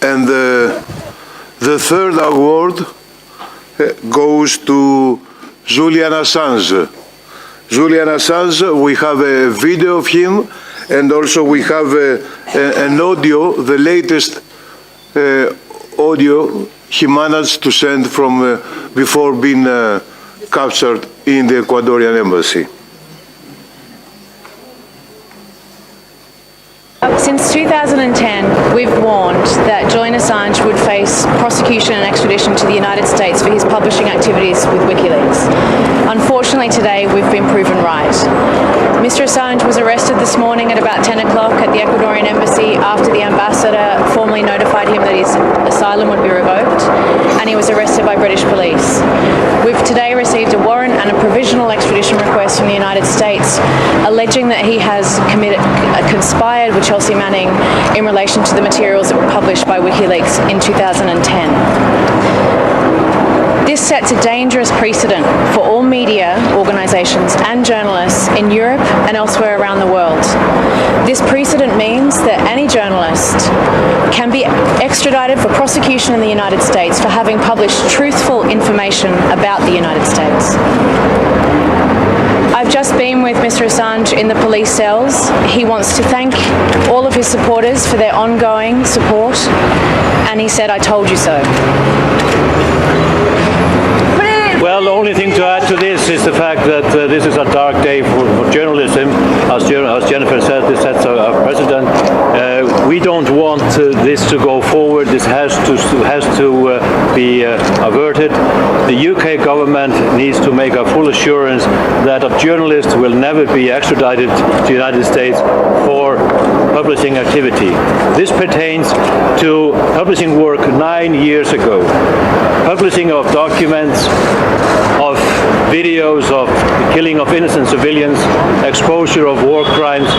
And the third award goes to Julian Assange. Julian Assange, we have a video of him, and also we have an audio, the latest audio he managed to send from before being captured in the Ecuadorian embassy. Since 2010, we've warned that Julian Assange would face prosecution and extradition to the United States for his publishing activities with WikiLeaks. Unfortunately, today we've been proven right. Mr. Assange was arrested this morning at about 10 o'clock at the Ecuadorian embassy after the ambassador formally notified him that his asylum would be revoked, and he was arrested by British police. We've today received a warrant and a provisional extradition request from the United States alleging that he has conspired with Chelsea Manning in relation to the materials that were published by WikiLeaks in 2010. This sets a dangerous precedent for all media organisations and journalists in Europe and elsewhere around the world. This precedent means that any journalist can be extradited for prosecution in the United States for having published truthful information about the United States. I've just been with Mr. Assange in the police cells. He wants to thank all of his supporters for their ongoing support, and he said, "I told you so." Well, the only thing to add to this is the fact that this is a dark day for journalism. As Jennifer said, this sets a precedent. We don't want this to go forward. This has to be averted. The UK government needs to make a full assurance that a journalist will never be extradited to the United States for publishing activity. This pertains to publishing work 9 years ago. Publishing of documents, of videos of the killing of innocent civilians, exposure of war crimes.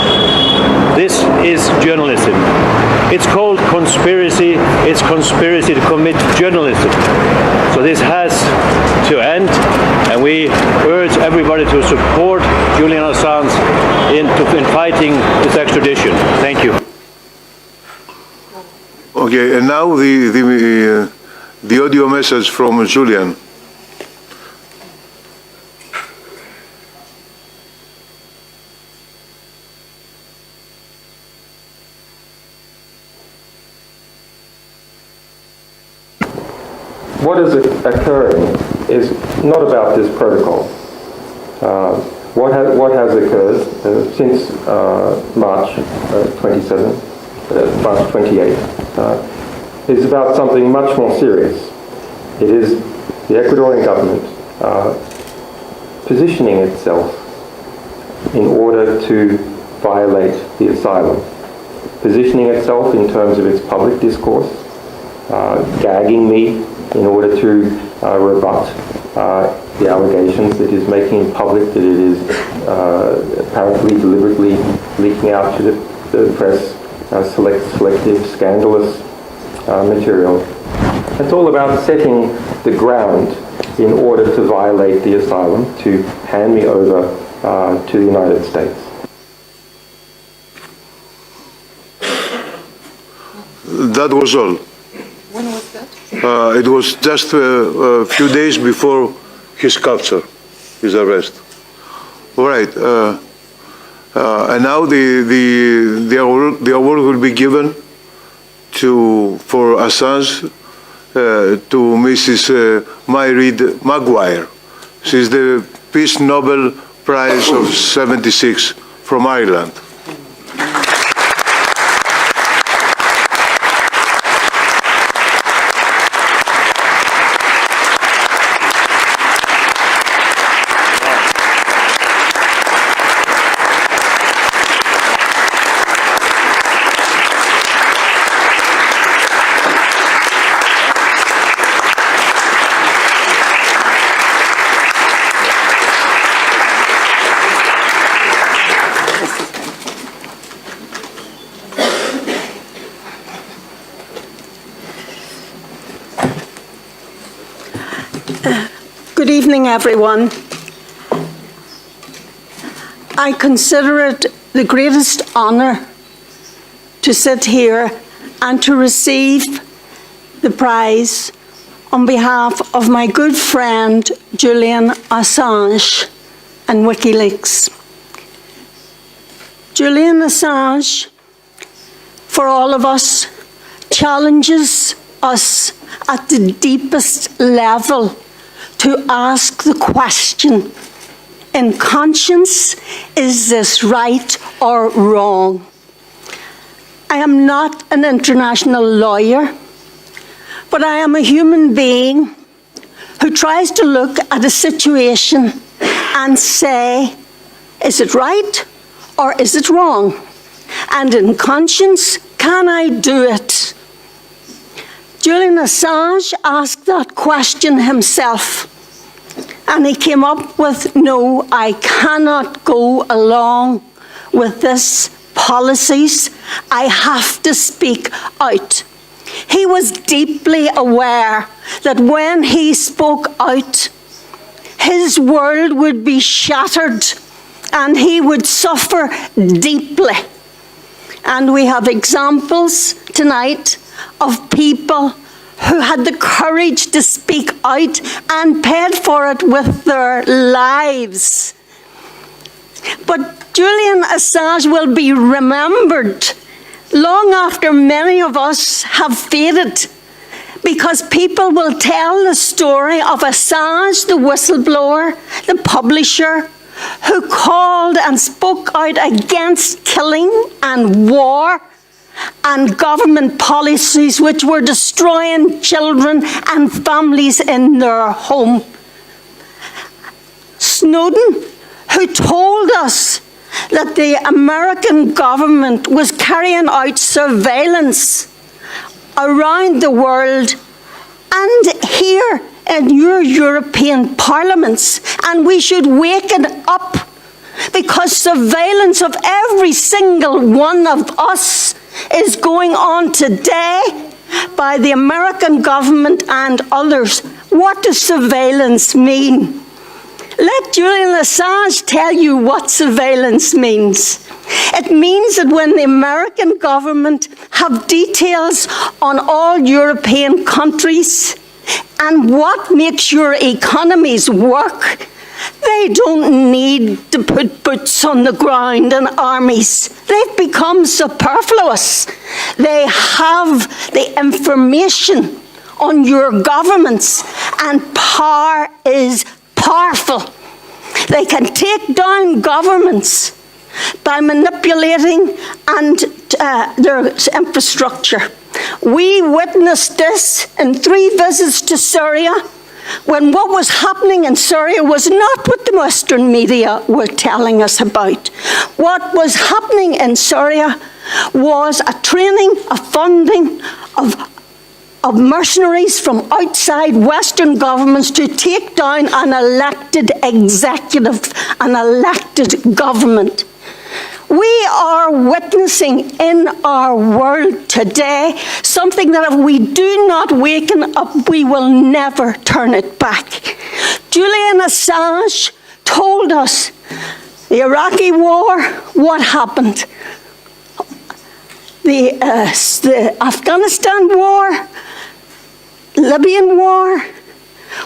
This is journalism. It's called conspiracy. It's conspiracy to commit journalism. So this has to end, and we urge everybody to support Julian Assange in fighting this extradition. Thank you. Okay, and now the audio message from Julian. What is occurring is not about this protocol. What has occurred since March 28 is about something much more serious. It is the Ecuadorian government positioning itself in order to violate the asylum, positioning itself in terms of its public discourse, gagging me in order to rebut the allegations that is making public, that it is apparently deliberately leaking out to the press selective, scandalous material. It's all about setting the ground in order to violate the asylum, to hand me over to the United States. That was all. When was that? It was just a few days before his capture, his arrest. All right. And now the award will be given for Assange to Mrs. Mairead Maguire. She's the Peace Nobel Prize of '76 from Ireland. Good evening, everyone. I consider it the greatest honour to sit here and to receive the prize on behalf of my good friend Julian Assange and WikiLeaks. Julian Assange, for all of us, challenges us at the deepest level to ask the question, in conscience, is this right or wrong? I am not an international lawyer, but I am a human being who tries to look at a situation and say, is it right or is it wrong? And in conscience, can I do it? Julian Assange asked that question himself, and he came up with, no, I cannot go along with this policies. I have to speak out. He was deeply aware that when he spoke out, his world would be shattered and he would suffer deeply. And we have examples tonight of people who had the courage to speak out and paid for it with their lives. But Julian Assange will be remembered long after many of us have faded, because people will tell the story of Assange, the whistleblower, the publisher, who called and spoke out against killing and war and government policies which were destroying children and families in their home. Snowden, who told us that the American government was carrying out surveillance around the world and here in your European parliaments, and we should wake it up, because surveillance of every single one of us is going on today by the American government and others. What does surveillance mean? Let Julian Assange tell you what surveillance means. It means that when the American government have details on all European countries and what makes your economies work, they don't need to put boots on the ground and armies. They've become superfluous. They have the information on your governments, and power is powerful. They can take down governments by manipulating their infrastructure. We witnessed this in 3 visits to Syria, when what was happening in Syria was not what the Western media were telling us about. What was happening in Syria was a training, a funding of mercenaries from outside Western governments to take down an elected executive, an elected government. We are witnessing in our world today something that if we do not waken up, we will never turn it back. Julian Assange told us the Iraqi war, what happened? The Afghanistan war, Libyan war.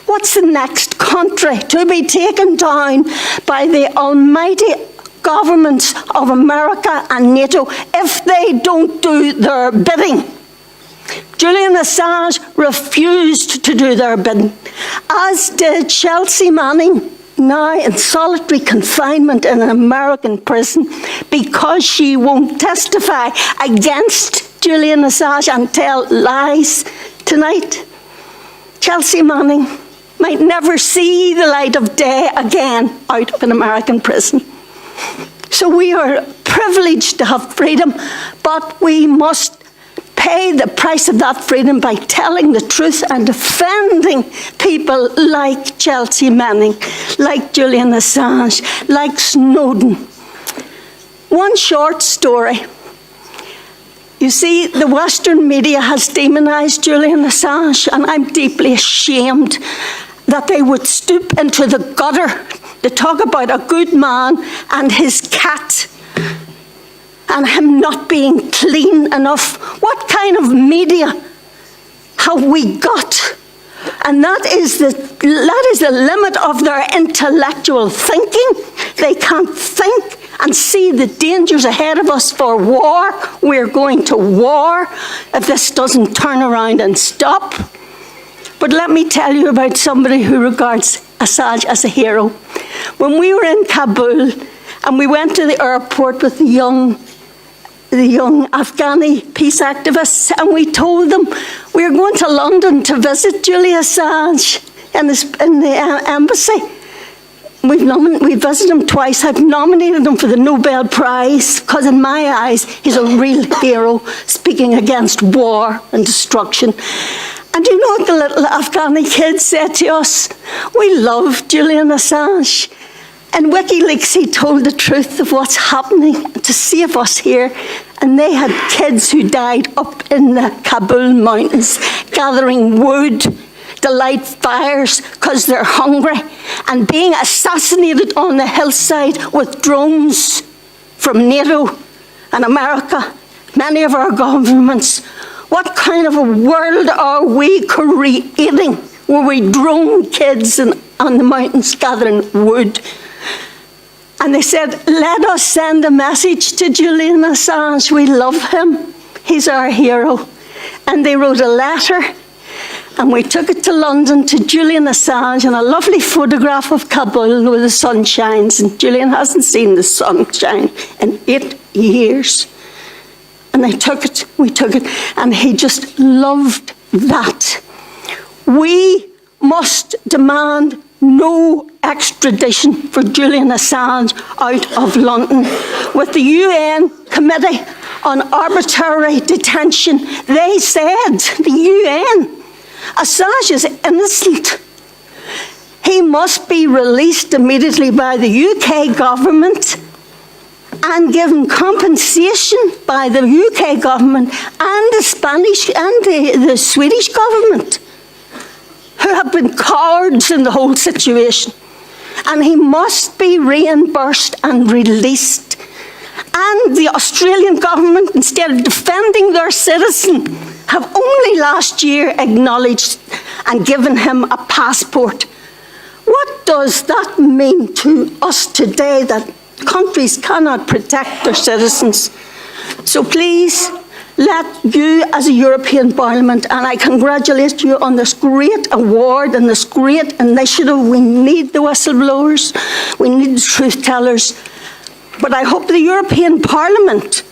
What's the next country to be taken down by the almighty governments of America and NATO if they don't do their bidding? Julian Assange refused to do their bidding, as did Chelsea Manning, now in solitary confinement in an American prison because she won't testify against Julian Assange and tell lies tonight. Chelsea Manning might never see the light of day again out of an American prison. So we are privileged to have freedom, but we must pay the price of that freedom by telling the truth and defending people like Chelsea Manning, like Julian Assange, like Snowden. One short story. You see, the Western media has demonized Julian Assange, and I'm deeply ashamed that they would stoop into the gutter to talk about a good man and his cat and him not being clean enough. What kind of media have we got? And that is the limit of their intellectual thinking. They can't think and see the dangers ahead of us for war. We're going to war if this doesn't turn around and stop. But let me tell you about somebody who regards Assange as a hero. When we were in Kabul and we went to the airport with the young Afghani peace activists, and we told them we were going to London to visit Julian Assange in the embassy. We visited him twice. I've nominated him for the Nobel Prize because in my eyes he's a real hero speaking against war and destruction. And you know what the little Afghani kids said to us? We love Julian Assange. In WikiLeaks, he told the truth of what's happening to save us here. And they had kids who died up in the Kabul mountains, gathering wood to light fires because they're hungry, and being assassinated on the hillside with drones from NATO and America, many of our governments. What kind of a world are we creating where we drone kids on the mountains gathering wood? And they said, let us send a message to Julian Assange. We love him. He's our hero. And they wrote a letter, and we took it to London to Julian Assange, and a lovely photograph of Kabul where the sun shines. And Julian hasn't seen the sunshine in 8 years. And we took it, and he just loved that. We must demand no extradition for Julian Assange out of London. With the UN Committee on Arbitrary Detention, they said, the UN, Assange is innocent. He must be released immediately by the UK government and given compensation by the UK government and the Spanish and the Swedish government, who have been cowards in the whole situation. And he must be reimbursed and released. And the Australian government, instead of defending their citizen, have only last year acknowledged and given him a passport. What does that mean to us today, that countries cannot protect their citizens? So please, let you as a European Parliament, and I congratulate you on this great award and this great initiative. We need the whistleblowers, we need the truth tellers, but I hope the European Parliament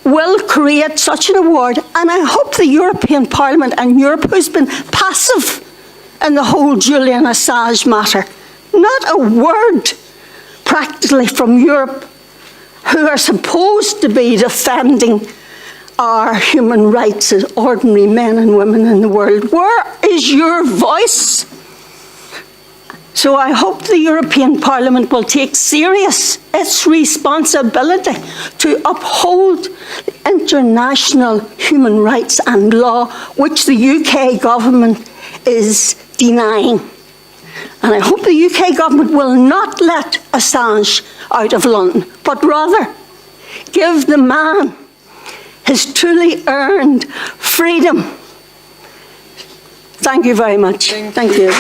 will create such an award, and I hope the European Parliament and Europe, who's been passive in the whole Julian Assange matter, not a word practically from Europe, who are supposed to be defending our human rights as ordinary men and women in the world. Where is your voice? So I hope the European Parliament will take serious its responsibility to uphold international human rights and law, which the UK government is denying. And I hope the UK government will not let Assange out of London, but rather give the man his truly earned freedom. Thank you very much. Thank you.